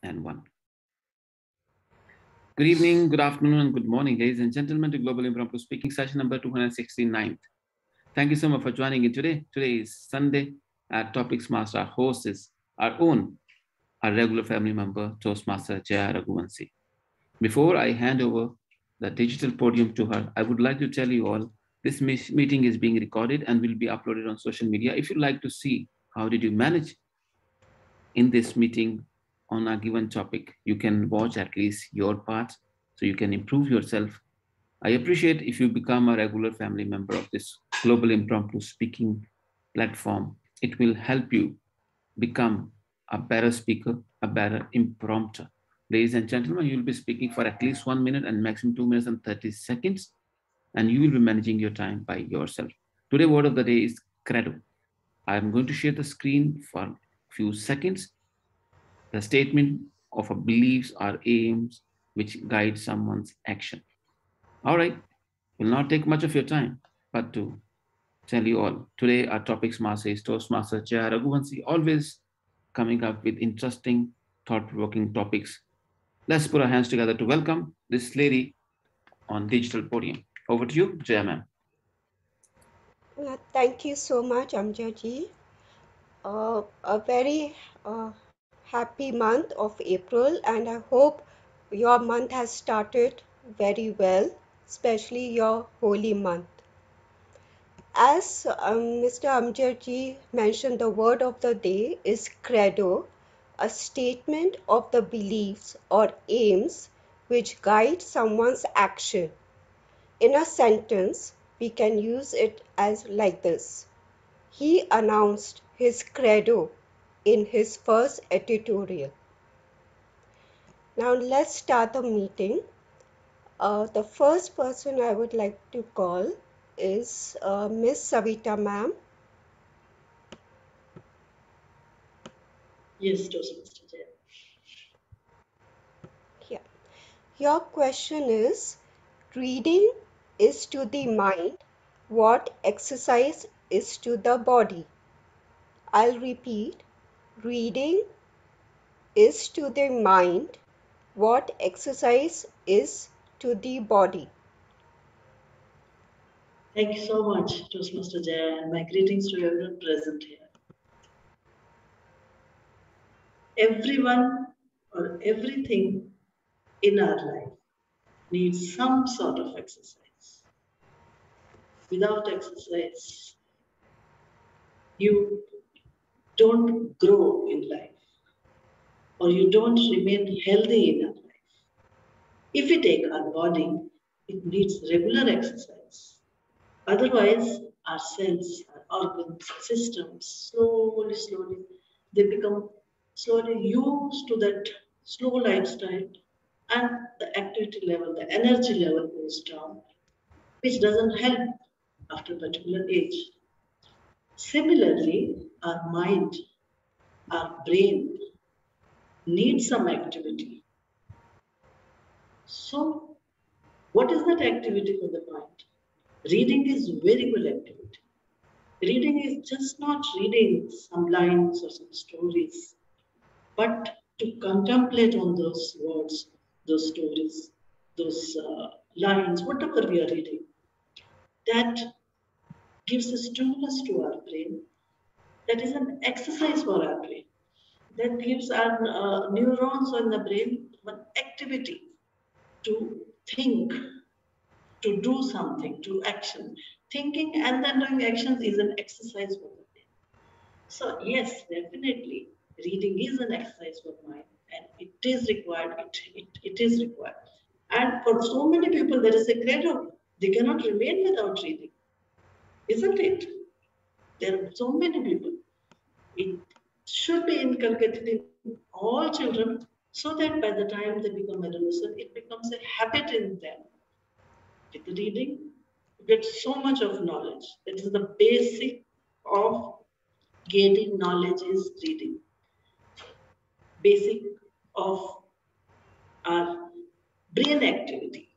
and 1. Good evening, good afternoon, and good morning, ladies and gentlemen, to Global Impromptu Speaking session number 269th. Thank you so much for joining in today. Today is Sunday. Our Topics Master, our host is our own, our regular family member, Toastmaster Jaya Raghuvanshi. Before I hand over the digital podium to her, I would like to tell you all this meeting is being recorded and will be uploaded on social media. If you'd like to see how did you manage in this meeting on a given topic, you can watch at least your part so you can improve yourself. I appreciate if you become a regular family member of this global impromptu speaking platform. It will help you become a better speaker, a better impromptu. Ladies and gentlemen, you will be speaking for at least 1 minute and maximum 2 minutes and 30 seconds, and you will be managing your time by yourself. Today, word of the day is credo. I am going to share the screen for a few seconds. The statement of a beliefs or aims which guide someone's action. All right, will not take much of your time, but to tell you all, today our topics master is Toastmaster Jaya Raghuvanshi, always coming up with interesting, thought-provoking topics. Let's put our hands together to welcome this lady on digital podium. Over to you, Jaya ma'am. Thank you so much, Amjad. A very happy month of April, and I hope your month has started very well, especially your holy month. As Mr. Amjad mentioned, the word of the day is credo, a statement of the beliefs or aims which guide someone's action. In a sentence, we can use it as like this. He announced his credo in his first editorial. Now let's start the meeting. The first person I would like to call is Miss Savita ma'am. Yes, Toastmaster Jaya. Yeah. Your question is, reading is to the mind what exercise is to the body. I'll repeat, reading is to the mind what exercise is to the body. Thank you so much, Toastmaster Jaya, and my greetings to everyone present here. Everyone or everything in our life needs some sort of exercise. Without exercise, you don't grow in life or you don't remain healthy in our life. If we take our body, it needs regular exercise. Otherwise, our cells, our organs, systems, slowly, they become slowly used to that slow lifestyle and the activity level, the energy level goes down, which doesn't help after a particular age. Similarly, our mind, our brain needs some activity. So, what is that activity for the mind? Reading is very good activity. Reading is just not reading some lines or some stories, but to contemplate on those words, those stories, those lines, whatever we are reading. That gives a stimulus to our brain. That is an exercise for our brain. That gives our neurons in the brain one activity to think, to do something, to action. Thinking and then doing actions is an exercise for the brain. So yes, definitely, reading is an exercise for mind, and it is required. It is required. And for so many people, there is a credo: they cannot remain without reading, isn't it? There are so many people. It should be inculcated in all children, so that by the time they become adolescent, it becomes a habit in them. With reading, you get so much of knowledge. It is the basic of gaining knowledge is reading. Basic of our brain activity.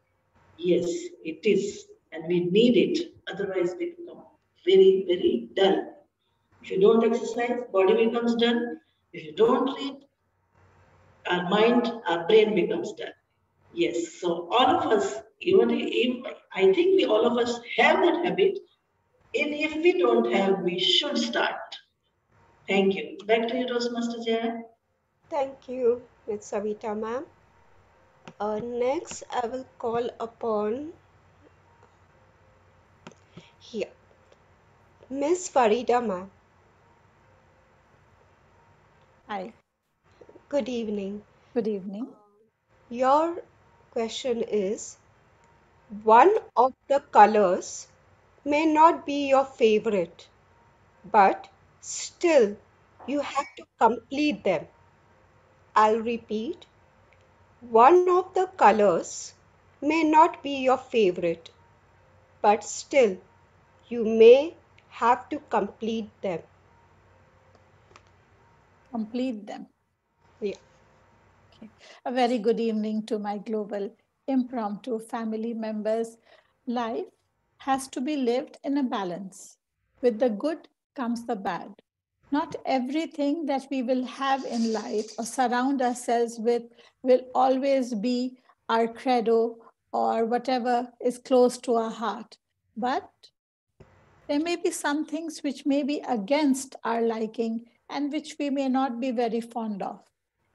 Yes, it is, and we need it. Otherwise, we become very dull. If you don't exercise, body becomes dull. If you don't read, our mind, our brain becomes dull. Yes, so all of us, even if I think we all of us have that habit, and if we don't have, we should start. Thank you. Back to you, Toastmaster Jaya. Thank you, Ms. Savita ma'am. Next, I will call upon here, Miss Farida ma'am. Hi, Good evening. good evening. Your question is, one of the colors may not be your favorite, but still you have to complete them. I'll repeat. One of the colors may not be your favorite, but still you may have to complete them. Complete them. Yeah. Okay. A very good evening to my global impromptu family members. Life has to be lived in a balance. With the good comes the bad. Not everything that we will have in life or surround ourselves with will always be our credo or whatever is close to our heart. But there may be some things which may be against our liking and which we may not be very fond of.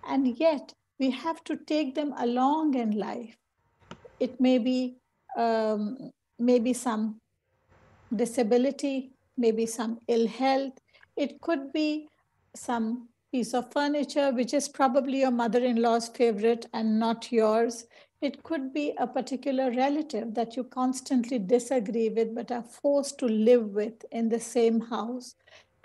And yet, we have to take them along in life. It may be maybe some disability, maybe some ill health. It could be some piece of furniture, which is probably your mother in law's favorite and not yours. It could be a particular relative that you constantly disagree with but are forced to live with in the same house.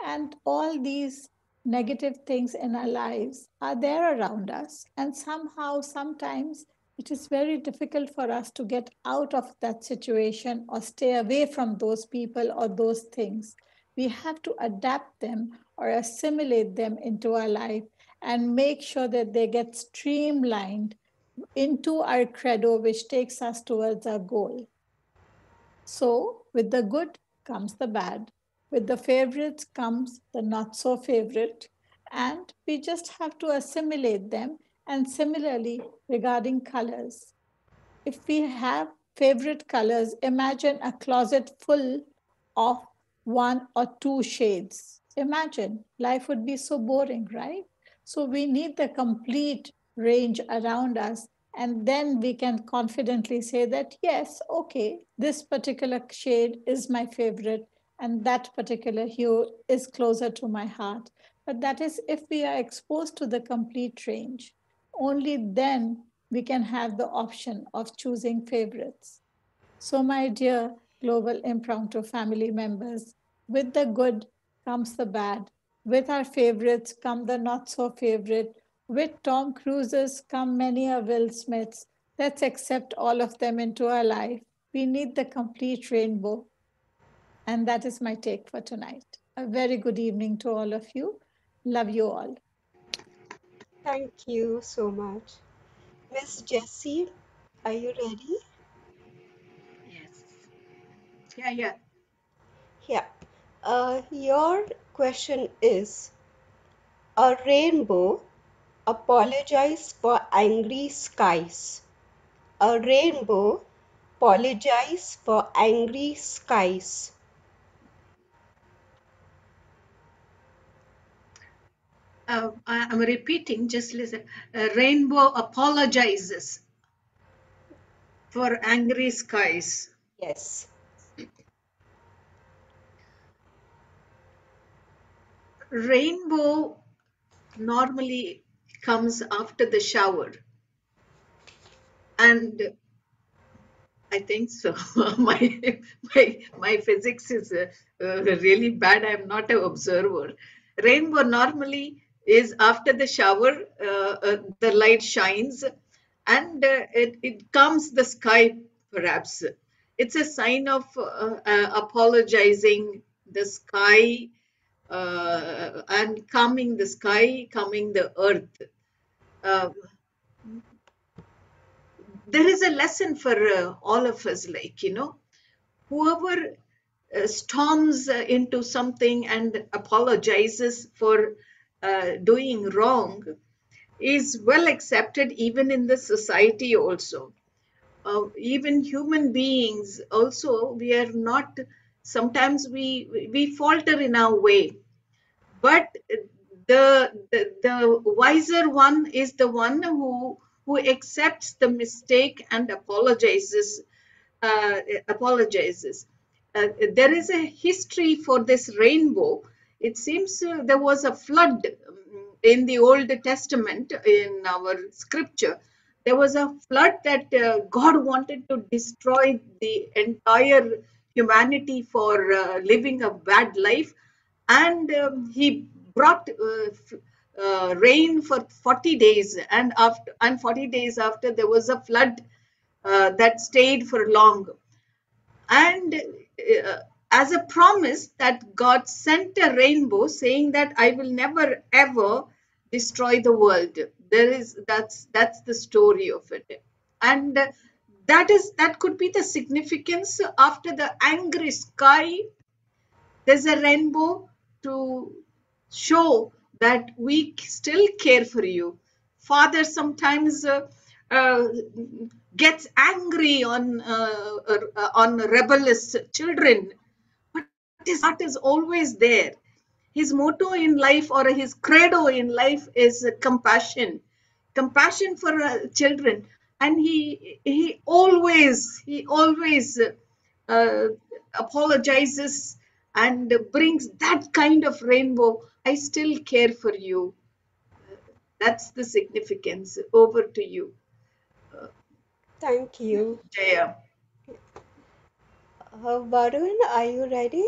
And all these negative things in our lives are there around us. And somehow, sometimes, it is very difficult for us to get out of that situation or stay away from those people or those things. We have to adapt them or assimilate them into our life and make sure that they get streamlined into our credo, which takes us towards our goal. So, with the good comes the bad. With the favorites comes the not so favorite. And we just have to assimilate them. And similarly, regarding colors, if we have favorite colors, imagine a closet full of one or two shades. Imagine life would be so boring, right? So we need the complete range around us. And then we can confidently say that, yes, okay, this particular shade is my favorite, and that particular hue is closer to my heart. But that is if we are exposed to the complete range. Only then we can have the option of choosing favorites. So, my dear global impromptu family members, with the good comes the bad. With our favorites come the not so favorite. With Tom Cruises come many a Will Smiths. Let's accept all of them into our life. We need the complete rainbow. And that is my take for tonight. A very good evening to all of you. Love you all. Thank you so much. Miss Jessie, are you ready? Yes. Yeah, yeah. Yeah. Your question is, a rainbow apologize for angry skies. A rainbow apologize for angry skies. I'm repeating, just listen. Rainbow apologizes for angry skies. Yes. Rainbow normally comes after the shower. And I think so. My physics is really bad. I'm not an observer. Rainbow normally is after the shower. The light shines, and it calms the sky. Perhaps it's a sign of apologizing the sky and calming the sky, calming the earth. Uh, there is a lesson for all of us, like, whoever storms into something and apologizes for doing wrong, is well accepted even in the society also. Even human beings also, we are not, sometimes we falter in our way, but the wiser one is the one who accepts the mistake and uh, apologizes. There is a history for this rainbow. It seems there was a flood in the Old Testament, in our scripture. There was a flood that God wanted to destroy the entire humanity for living a bad life, and He brought rain for 40 days, and 40 days after there was a flood that stayed for long. And as a promise that God sent a rainbow saying that I will never ever destroy the world. That's the story of it. And that could be the significance. After the angry sky, there's a rainbow to show that we still care for you. Father sometimes uh, gets angry on rebellious children, but his heart is always there. His motto in life, or his credo in life, is compassion for children. And he always uh, apologizes and brings that kind of rainbow. I still care for you. That's the significance. Over to you, uh, Thank you. Jaya. Varun, are you ready?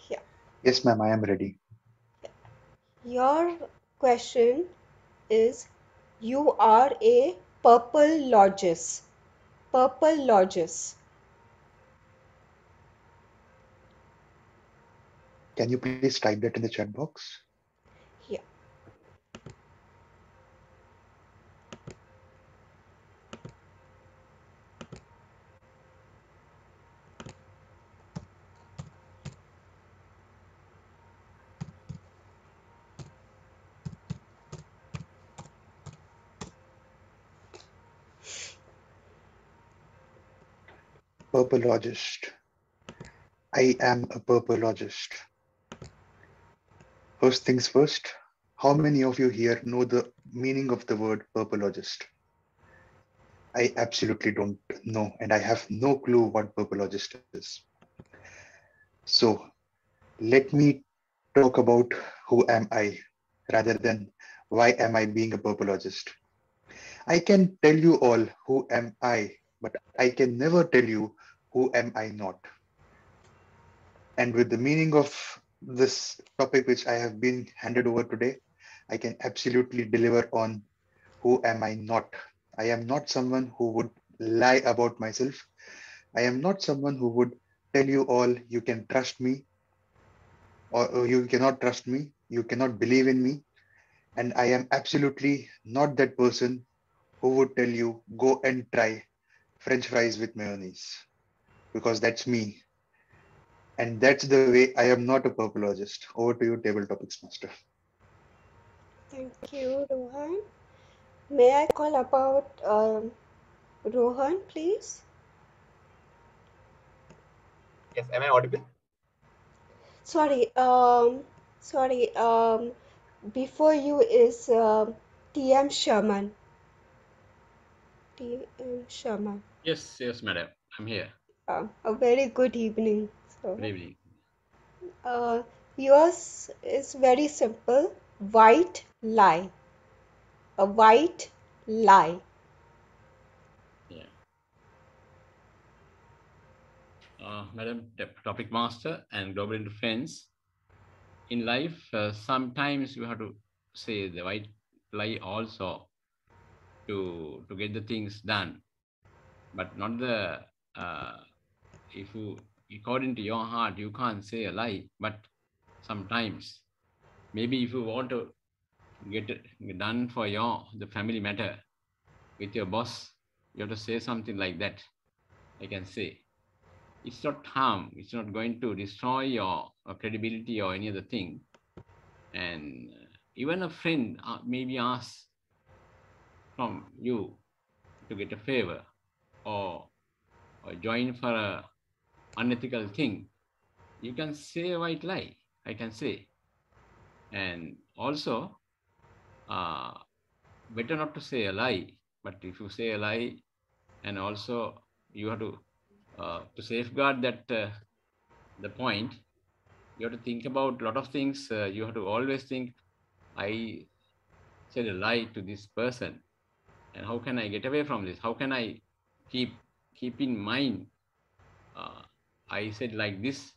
Yeah. Yes, ma'am, I am ready. Your question is, you are a purple lodges. Purple lodges. Can you please type that in the chat box? Yeah. Purpleologist. I am a purpleologist. First things first, how many of you here know the meaning of the word purpleologist? I absolutely don't know, and I have no clue what purpleologist is. So let me talk about who am I rather than why am I being a purpleologist. I can tell you all who am I, but I can never tell you who am I not. And with the meaning of this topic which I have been handed over today, I can absolutely deliver on who am I not. I am not someone who would lie about myself. I am not someone who would tell you all you can trust me or you cannot trust me, you cannot believe in me. And I am absolutely not that person who would tell you go and try French fries with mayonnaise, because that's me. And that's the way I am not a purpleologist. Over to you, table topics master. Thank you, Rohan. May I call about Rohan, please? Yes, am I audible? Sorry, sorry. Before you is TM Sherman. TM Sherman. Yes, madam. I'm here. A very good evening. Good So, evening. uh, yours is very simple. White lie. A white lie. Yeah. Madam, topic master and global interference. In life, sometimes you have to say the white lie also to get the things done, but not the uh, if you according to your heart you can't say a lie, but sometimes maybe if you want to get it done for your the family matter with your boss, you have to say something like that. I can say it's not harm. It's not going to destroy your credibility or any other thing. And even a friend maybe asks from you to get a favor or, join for a unethical thing, you can say a white lie, I can say. And also, uh, better not to say a lie, but if you say a lie, and also you have to safeguard that the point, you have to think about a lot of things. You have to always think, I said a lie to this person, and how can I get away from this? How can I keep in mind, uh, I said like this,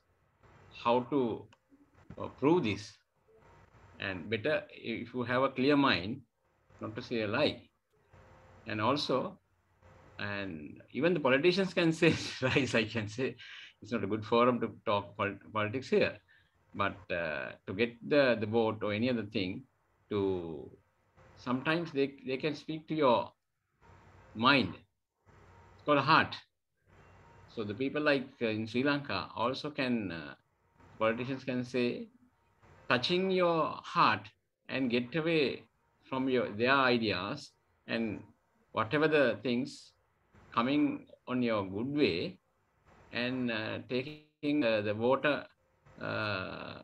how to prove this? And better if you have a clear mind, not to say a lie. And also, and even the politicians can say lies, I can say. It's not a good forum to talk politics here, but to get the vote or any other thing, to sometimes they can speak to your mind. It's called heart. So the people like in Sri Lanka also can, politicians can say, touching your heart and get away from their ideas, and whatever the things coming on your good way, and taking the voter, uh,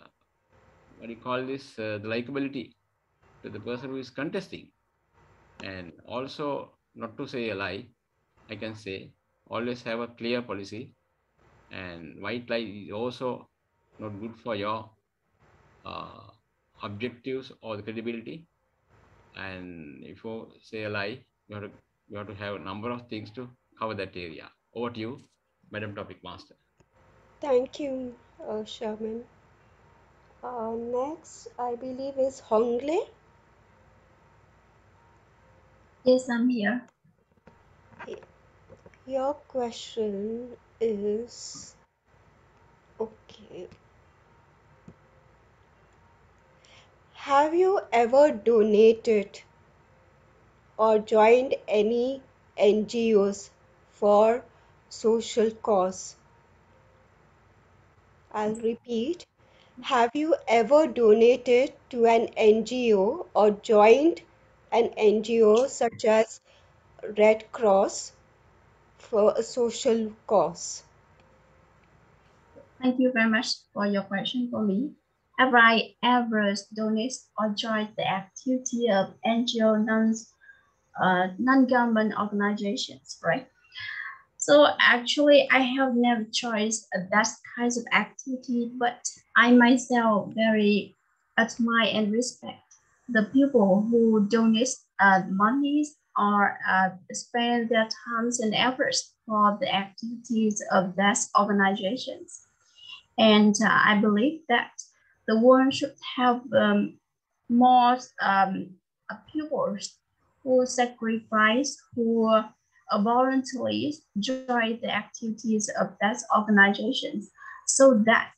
what do you call this, the likability to the person who is contesting. And also, not to say a lie, I can say, always have a clear policy. And white lie is also not good for your uh, objectives or the credibility. And if you say a lie, you have to have a number of things to cover that area. Over to you, Madam Topic Master. Thank you, Sherman. Next, I believe is Hongle. Yes, I'm here. Your question is okay. Have you ever donated or joined any NGOs for social cause? I'll repeat. Have you ever donated to an NGO or joined an NGO such as Red Cross for a social cause? Thank you very much for your question for me. Have I ever donated or joined the activity of NGO non-government organizations, right? So actually, I have never chosen that kinds of activity, but I myself very admire and respect the people who donate monies or spend their times and efforts for the activities of those organizations. And I believe that the world should have more pupils who sacrifice, who voluntarily join the activities of that organizations, so that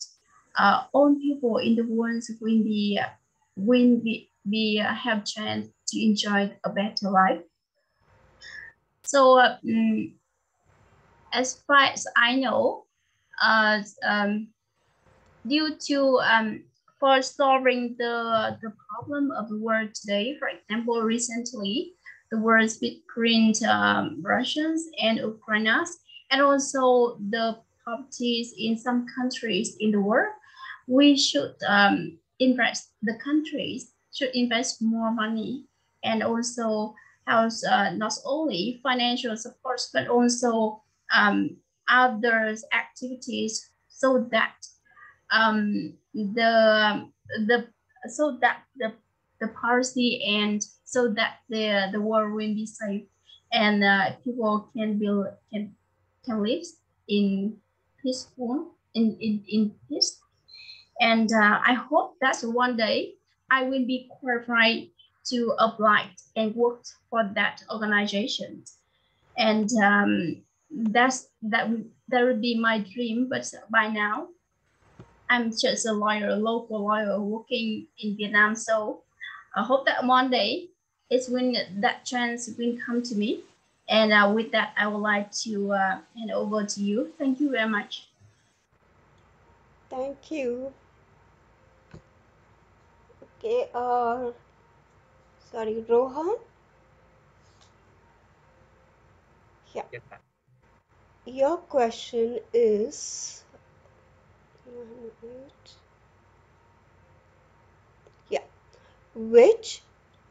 all people in the world will be have chance to enjoy a better life. So as far as I know, uh, um, due to for solving the problem of the world today. For example, recently the wars between Russians and Ukrainians, and also the poverty in some countries in the world, we should invest. The countries should invest more money, and also have not only financial support but also other activities, so that the so that the policy, and so that the world will be safe, and people can live in peaceful in peace. And I hope that one day I will be qualified to apply and work for that organization. And that would be my dream. But by now, I'm just a lawyer, a local lawyer working in Vietnam. So I hope that one day it's when that chance will come to me. And with that, I would like to hand over to you. Thank you very much. Thank you. Okay, Sorry, Rohan? Yeah. Yes, ma'am. Your question is, yeah, which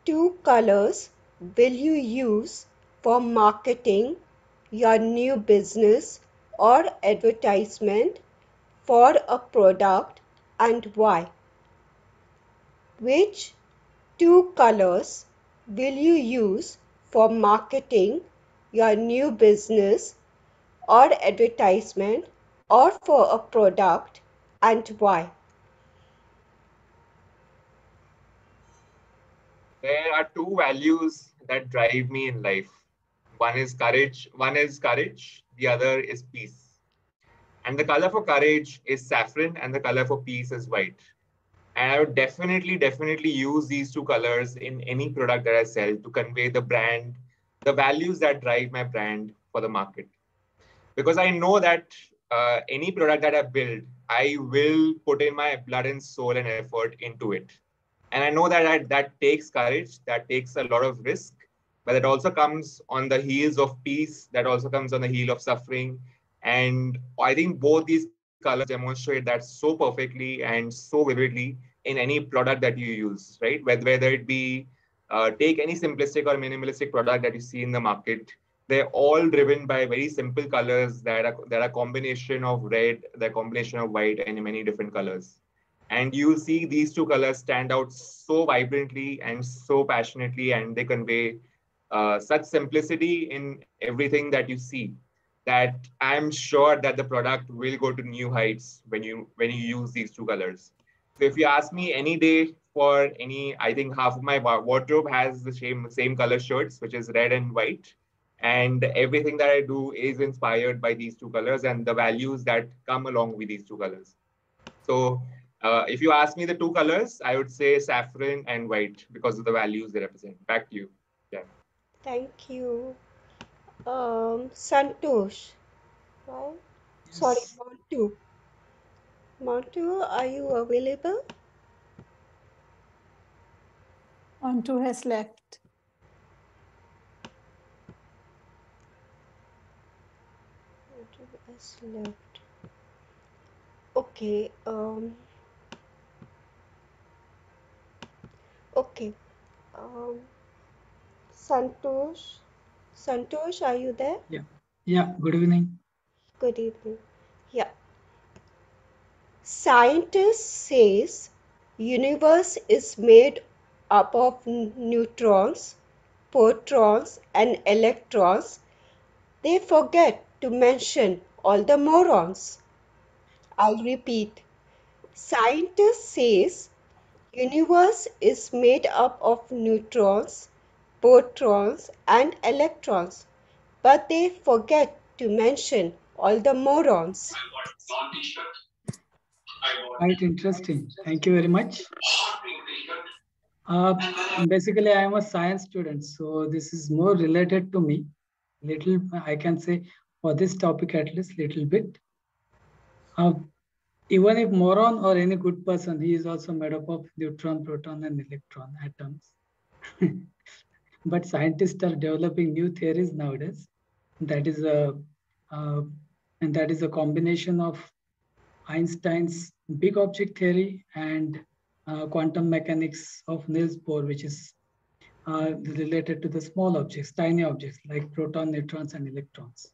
two colors will you use for marketing your new business or advertisement for a product and why? Which two colors will you use for marketing your new business or advertisement or for a product and why? There are two values that drive me in life. One is courage, the other is peace. And the color for courage is saffron and the color for peace is white. And I would definitely use these two colors in any product that I sell to convey the brand, the values that drive my brand for the market. Because I know that any product that I build, I will put in my blood and soul and effort into it. And I know that takes courage, that takes a lot of risk, but it also comes on the heels of peace, that also comes on the heel of suffering. And I think both these colors demonstrate that so perfectly and so vividly in any product that you use, right? Whether it be take any simplistic or minimalistic product that you see in the market, they're all driven by very simple colors that are combination of red, the combination of white, and many different colors. And you'll see these two colors stand out so vibrantly and so passionately, and they convey such simplicity in everything that you see, that I'm sure that the product will go to new heights when you use these two colors. So if you ask me any day for any, I think half of my wardrobe has the same color shirts, which is red and white. And everything that I do is inspired by these two colors and the values that come along with these two colors. So if you ask me the two colors, I would say saffron and white because of the values they represent. Back to you. Yeah. Thank you. Santosh, right? Sorry, Yes. Montu. Montu, are you available? Onto has left. Montu has left. Okay, okay. Um, Santosh. Santosh, are you there? Yeah. Yeah. Good evening. Good evening. Yeah. Scientists says universe is made up of neutrons, protons and electrons. They forget to mention all the morons. I'll repeat. Scientists says universe is made up of neutrons, protons and electrons, but they forget to mention all the morons. Quite interesting. Thank you very much. Uh, Basically, I am a science student, so this is more related to me. Little, I can say, for this topic at least, little bit. Uh, Even if moron or any good person, he is also made up of neutron, proton, and electron atoms. But scientists are developing new theories nowadays. That is a uh, and that is a combination of Einstein's big object theory and quantum mechanics of Niels Bohr, which is related to the small objects, tiny objects like proton, neutrons, and electrons.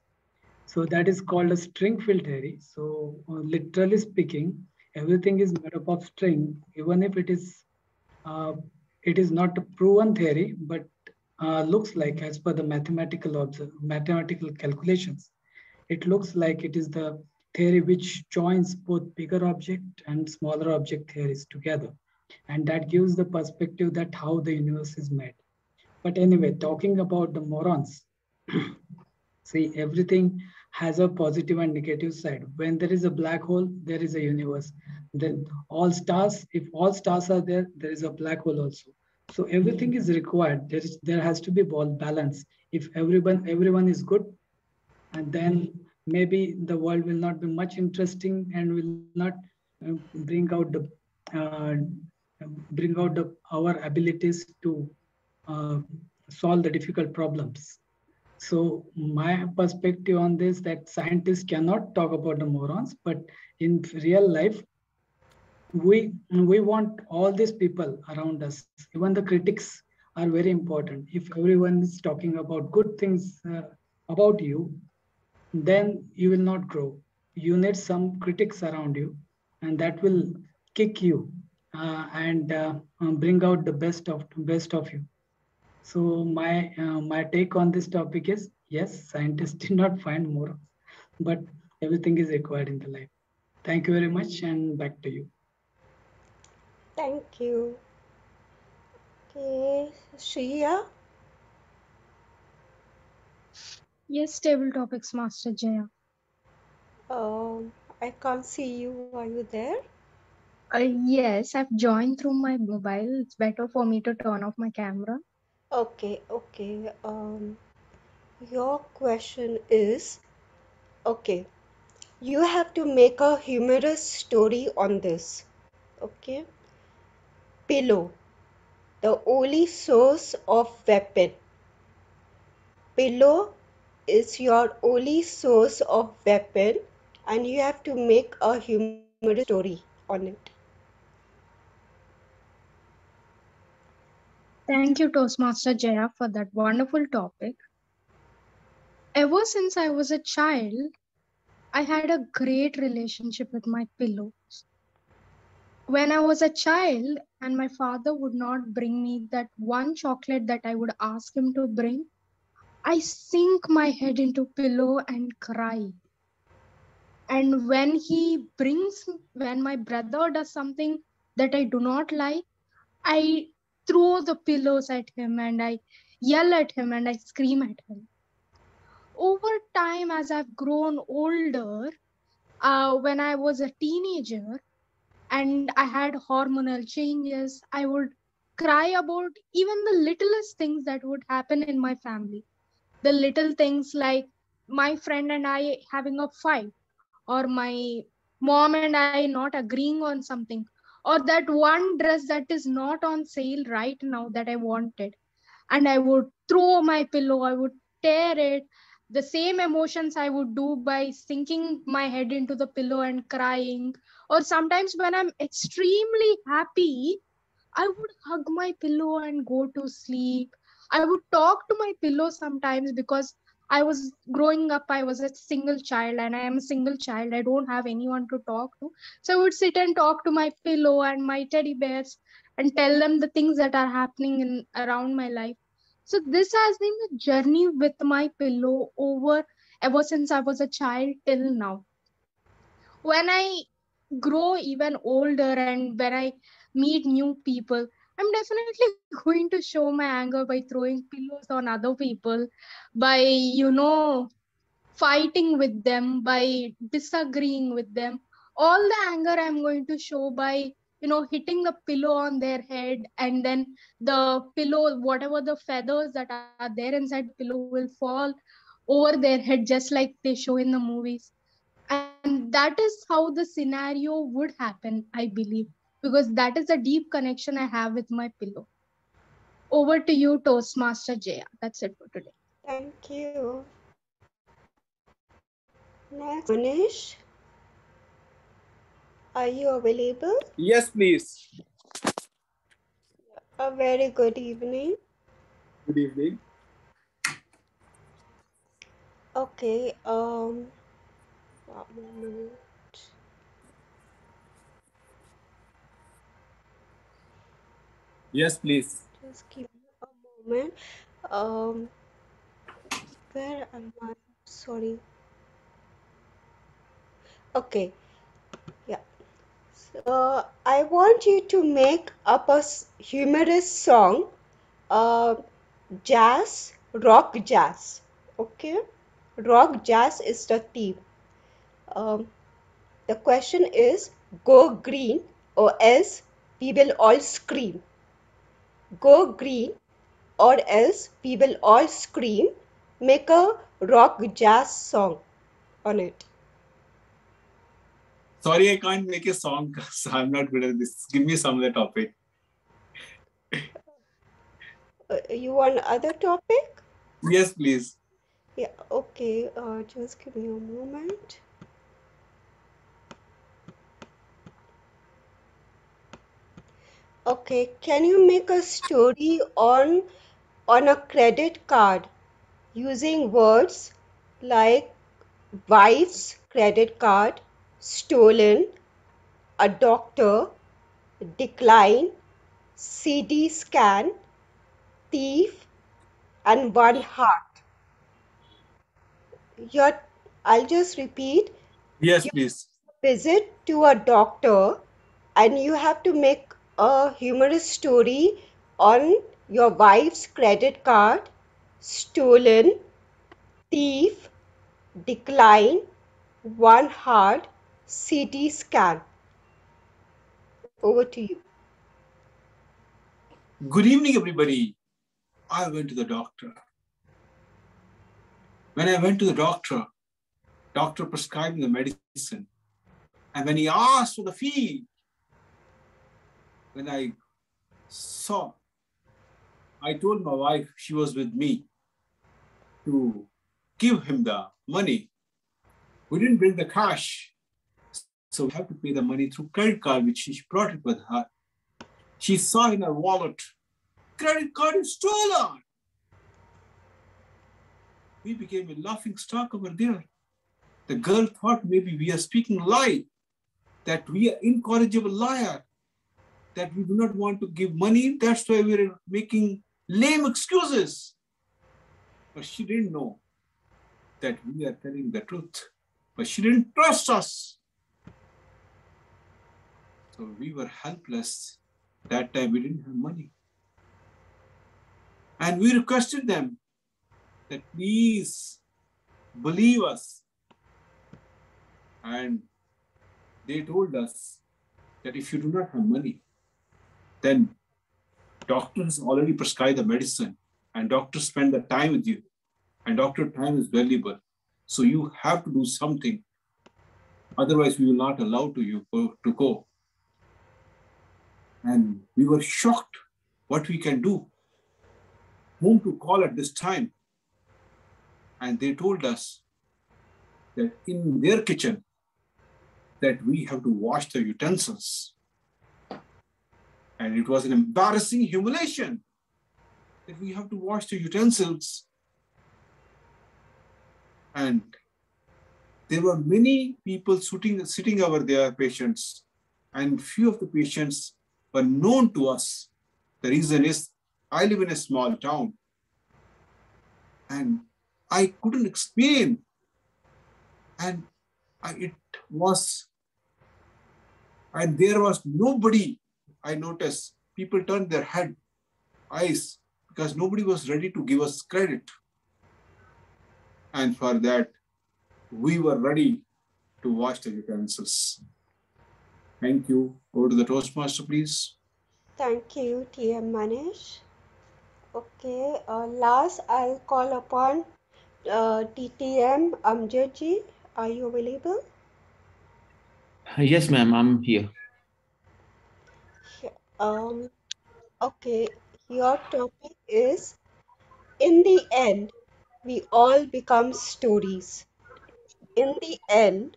So that is called a string field theory. So literally speaking, everything is made up of string, even if uh, it is not a proven theory, but looks like, as per the mathematical calculations, it looks like it is the theory which joins both bigger object and smaller object theories together. And that gives the perspective that how the universe is made. But anyway, talking about the morons, see, everything has a positive and negative side. When there is a black hole, there is a universe. Then all stars, if all stars are there, there is a black hole also. So everything is required. There has to be balance. If everyone is good, and then maybe the world will not be much interesting and will not bring out the uh, our abilities to uh, solve the difficult problems. So my perspective on this, that scientists cannot talk about the morons, but in real life, we want all these people around us. Even the critics are very important. If everyone is talking about good things about you, then you will not grow. You need some critics around you, and that will kick you and bring out the best of you. So my take on this topic is yes, scientists did not find more, but everything is required in the life. Thank you very much, and back to you. Thank you. Okay, Shreya. Yes, table topics, Master Jaya. I can't see you. Are you there? Yes, I've joined through my mobile. It's better for me to turn off my camera. Okay, okay. Your question is okay. You have to make a humorous story on this. Okay. Pillow, the only source of weapon. Pillow is your only source of weapon, and you have to make a humorous story on it. Thank you, Toastmaster Jaya, for that wonderful topic. Ever since I was a child, I had a great relationship with my pillow. When I was a child and my father would not bring me that one chocolate that I would ask him to bring, I sink my head into pillow and cry. And when my brother does something that I do not like, I throw the pillows at him and I yell at him and I scream at him. Over time, as I've grown older, when I was a teenager and I had hormonal changes, I would cry about even the littlest things that would happen in my family. The little things like my friend and I having a fight, or my mom and I not agreeing on something, or that one dress that is not on sale right now that I wanted. And I would throw my pillow, I would tear it. The same emotions I would do by sinking my head into the pillow and crying. Or sometimes when I'm extremely happy, I would hug my pillow and go to sleep. I would talk to my pillow sometimes because I was growing up, I was a single child and I am a single child. I don't have anyone to talk to. So I would sit and talk to my pillow and my teddy bears and tell them the things that are happening in around my life. So this has been the journey with my pillow over ever since I was a child till now. When I grow even older and when I meet new people, I'm definitely going to show my anger by throwing pillows on other people, by, fighting with them, by disagreeing with them. All the anger I'm going to show by, hitting the pillow on their head, and then the pillow, whatever the feathers that are there inside the pillow will fall over their head just like they show in the movies. And that is how the scenario would happen, I believe, because that is a deep connection I have with my pillow. Over to you, Toastmaster Jaya. That's it for today. Thank you. Next, Manish, are you available? Yes, please. A very good evening. Good evening. Okay, 1 minute. Yes, please. Just give me a moment. Um, where am I? Sorry. Okay, yeah. I want you to make up a humorous song, uh, jazz, rock jazz. Okay, rock jazz is the theme. Um, the question is go green or else we will all scream. Go green or else we will all scream. Make a rock jazz song on it. Sorry, I can't make a song because I'm not good at this. Give me some other topic. You want other topic? Yes, please. Yeah, okay. Just give me a moment. Okay, can you make a story on a credit card using words like wife's credit card, stolen, a doctor, decline, CD scan, thief, and one heart? Your, I'll just repeat. Yes, You please. visit to a doctor and you have to make a humorous story on your wife's credit card, stolen, thief, decline, one heart, CT scan. Over to you. Good evening, everybody. I went to the doctor. When I went to the doctor prescribed me the medicine. And when he asked for the fee, when I saw, I told my wife, she was with me, to give him the money. We didn't bring the cash. So we have to pay the money through credit card, which she brought it with her. She saw in her wallet, credit card is stolen. We became a laughing stock over there. The girl thought maybe we are speaking lie, that we are incorrigible liar, that we do not want to give money. That's why we are making lame excuses. But she didn't know that we are telling the truth. But she didn't trust us. So we were helpless. That time we didn't have money. And we requested them that please believe us. And they told us that if you do not have money, then doctors already prescribe the medicine and doctors spend the time with you. And doctor time is valuable. So you have to do something. Otherwise, we will not allow you to go. And we were shocked what we can do, whom to call at this time. And they told us that in their kitchen, that we have to wash the utensils. And it was an embarrassing humiliation that we have to wash the utensils. And there were many people sitting over there, patients, and few of the patients were known to us. The reason is, I live in a small town, and I couldn't explain. And there was nobody. I noticed people turned their eyes, because nobody was ready to give us credit. And for that, we were ready to wash the utensils. Thank you. Over to the Toastmaster, please. Thank you, TM Manish. Okay, last I'll call upon TTM Amjad ji. Are you available? Yes, ma'am, I'm here. Um, okay, your topic is in the end, we all become stories. In the end,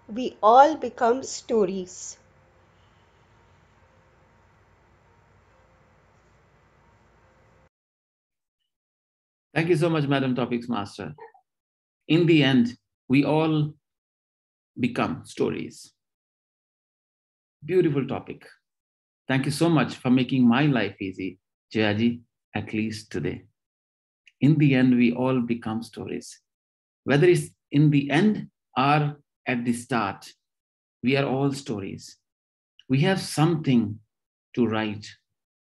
we all become stories. Thank you so much, Madam Topics Master. In the end, we all become stories. Beautiful topic. Thank you so much for making my life easy, Jayaji, at least today. In the end, we all become stories. Whether it's in the end or at the start, we are all stories. We have something to write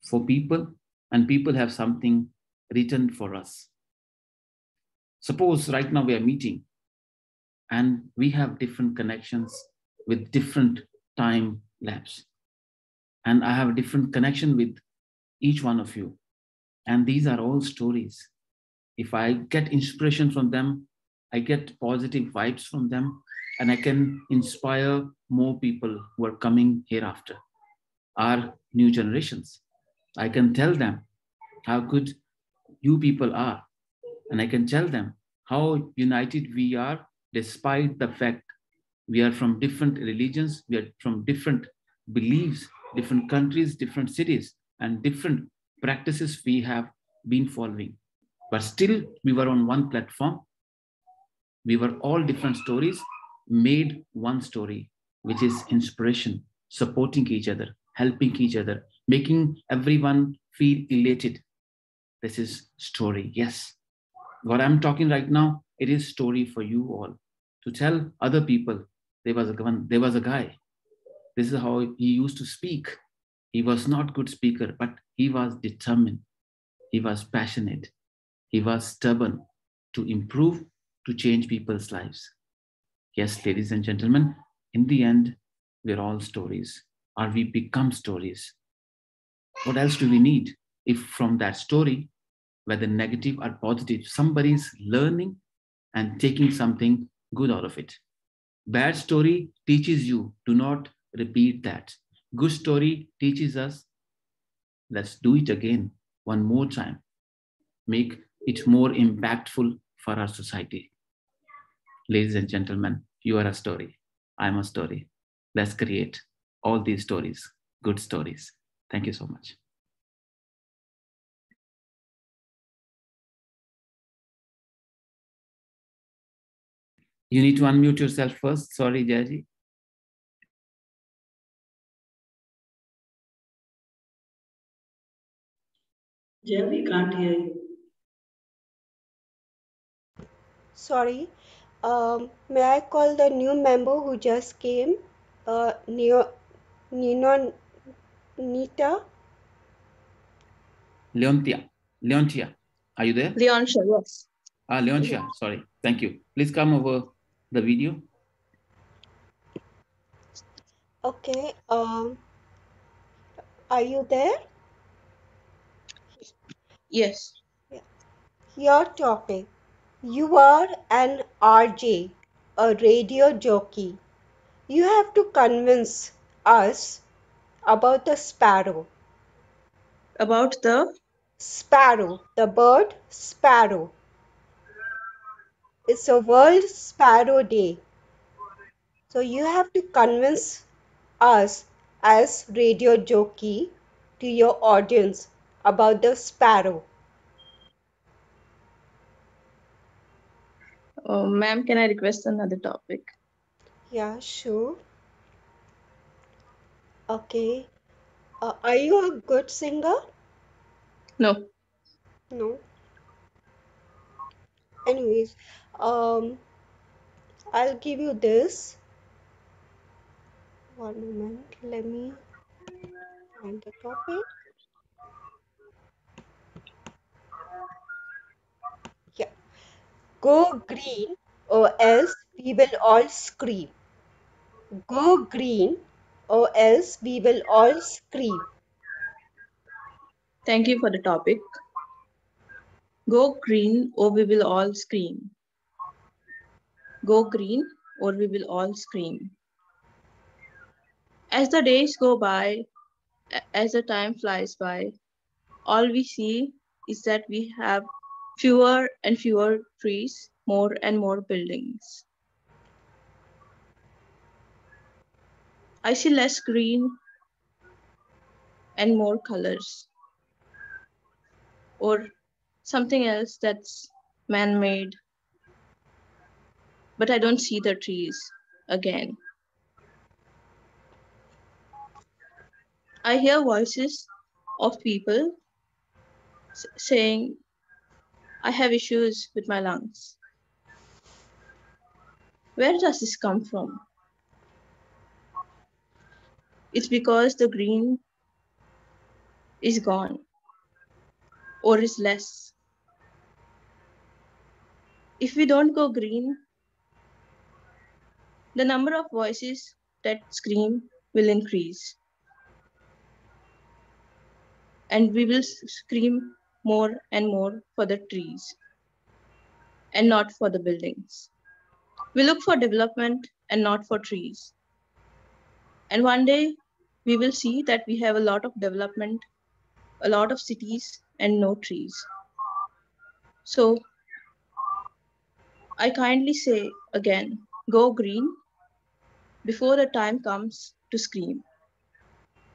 for people, and people have something written for us. Suppose right now we are meeting and we have different connections with different time lapse. And I have a different connection with each one of you. And these are all stories. If I get inspiration from them, I get positive vibes from them, and I can inspire more people who are coming hereafter, our new generations. I can tell them how good you people are. And I can tell them how united we are, despite the fact we are from different religions, we are from different beliefs, different countries, different cities, and different practices we have been following. But still, we were on one platform. We were all different stories, made one story, which is inspiration, supporting each other, helping each other, making everyone feel elated. This is story. Yes. What I'm talking right now, it is story for you all to tell other people. There was a guy. This is how he used to speak. He was not good speaker, but he was determined. He was passionate. He was stubborn to improve, to change people's lives. Yes, ladies and gentlemen, in the end, we're all stories, or we become stories. What else do we need if from that story, whether negative or positive, somebody's learning and taking something good out of it? Bad story teaches you, do not repeat that. Good story teaches us, let's do it again, one more time. Make it more impactful for our society. Ladies and gentlemen, you are a story. I'm a story. Let's create all these stories, good stories. Thank you so much. You need to unmute yourself first. Sorry, Jaji. Jay, we can't hear you. Sorry. May I call the new member who just came? Nino, Nita? Leontia, are you there? Leontia, yes. Leontia, sorry. Thank you. Please come over the video. Okay. Are you there? Yes. Your topic. You are an RJ, a radio jockey. You have to convince us about the sparrow. About the Sparrow, the bird sparrow. It's a World Sparrow Day. So you have to convince us as radio jockey to your audience about the sparrow. ma'am, can I request another topic? Yeah, sure. Okay. Are you a good singer? No. No. Anyways, I'll give you this. One moment. Let me find the topic. Yeah. Go green or else we will all scream. Go green or else we will all scream. Thank you for the topic. Go green or we will all scream. Go green or we will all scream. As the days go by, as the time flies by, all we see is that we have fewer and fewer trees, more and more buildings. I see less green and more colors, or something else that's man-made, but I don't see the trees again. I hear voices of people saying, I have issues with my lungs. Where does this come from? It's because the green is gone or is less. If we don't go green, the number of voices that scream will increase. And we will scream more and more for the trees and not for the buildings. We look for development and not for trees. And one day we will see that we have a lot of development, a lot of cities and no trees. So I kindly say again, go green before the time comes to scream.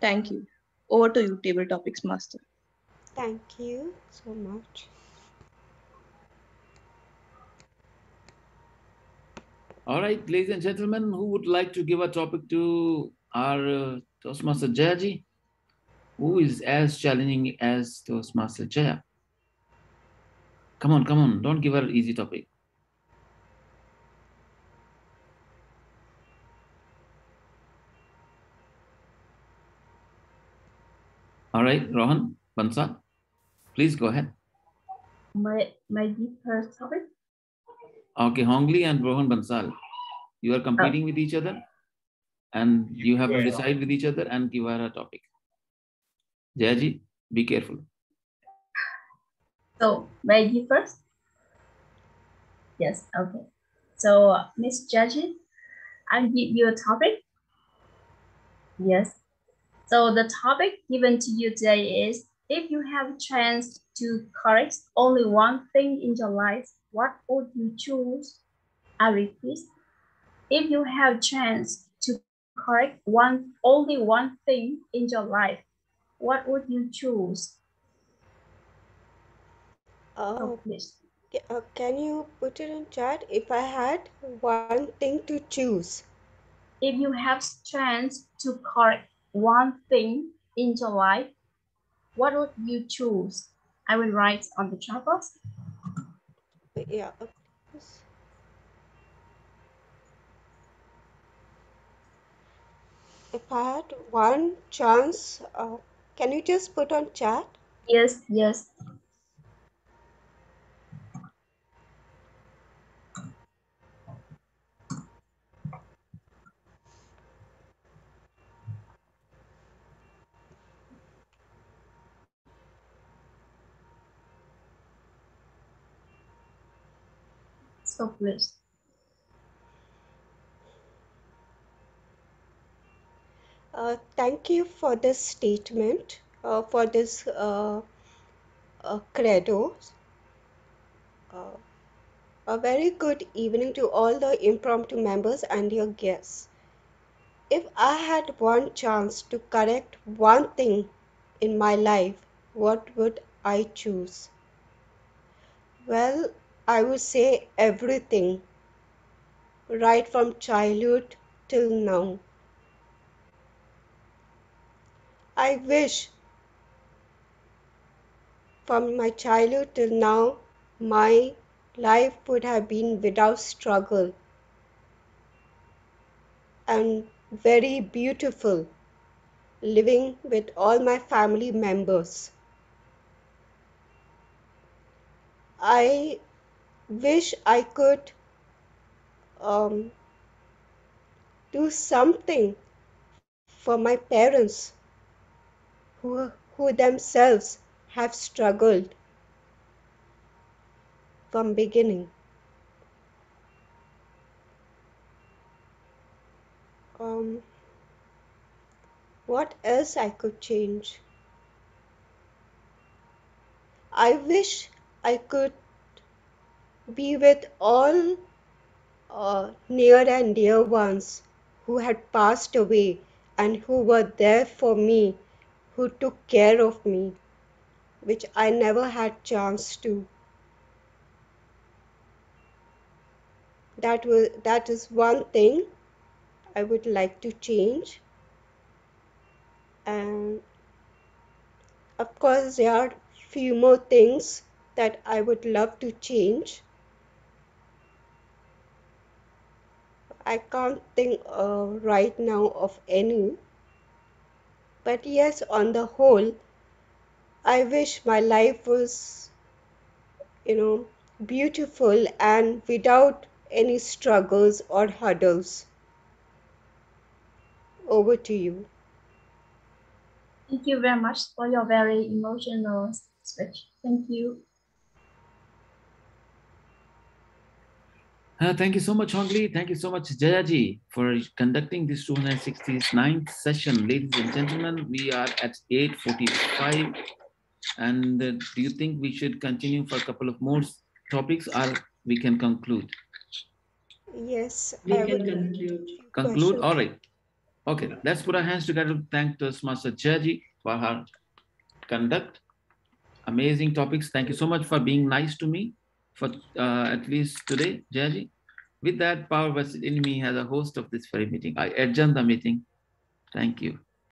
Thank you. Over to you, Table Topics Master. Thank you so much. All right, ladies and gentlemen, who would like to give a topic to our Toastmaster Jayaji, who is as challenging as Toastmaster Jaya? Come on, don't give her an easy topic. All right, Rohan Bansal, please go ahead. My first topic. Okay, Hongli and Rohan Bansal, you are competing with each other, and you have to decide with each other and give her a topic. Jayaji, be careful. So, may I give first? Yes, okay. So, Miss Judge, I'll give you a topic. Yes. So, the topic given to you today is, if you have a chance to correct only one thing in your life, what would you choose? I repeat, if you have a chance to correct only one thing in your life, what would you choose? So please. Can you put it in chat? If I had one thing to choose. If you have chance to correct one thing in your life, what would you choose? I will write on the chat box. Yeah. If I had one chance, can you just put on chat? Yes, yes. So please. Thank you for this statement, for this credo. A very good evening to all the impromptu members and your guests. If I had one chance to correct one thing in my life, what would I choose? Well, I would say everything, right from childhood till now. I wish from my childhood till now, my life would have been without struggle and very beautiful, living with all my family members. I wish I could um, do something for my parents who themselves have struggled from beginning. Um, what else I could change? I wish I could be with all near and dear ones who had passed away and who were there for me, who took care of me, which I never had chance to. That is one thing I would like to change. And of course, there are few more things that I would love to change. I can't think right now of any. But yes, on the whole, I wish my life was, beautiful and without any struggles or hurdles. Over to you. Thank you very much for your very emotional speech. Thank you. Thank you so much, Hongli. Thank you so much, Jayaji, for conducting this 269th session. Ladies and gentlemen, we are at 8:45. And do you think we should continue for a couple of more topics, or we can conclude? Yes, We I can would like to conclude. take few Conclude? questions. All right. Okay, let's put our hands together to thank the Master Jaji for her conduct. Amazing topics. Thank you so much for being nice to me for at least today, Jaji. With that, Power versus Enemy has a host of this very meeting. I adjourn the meeting. Thank you.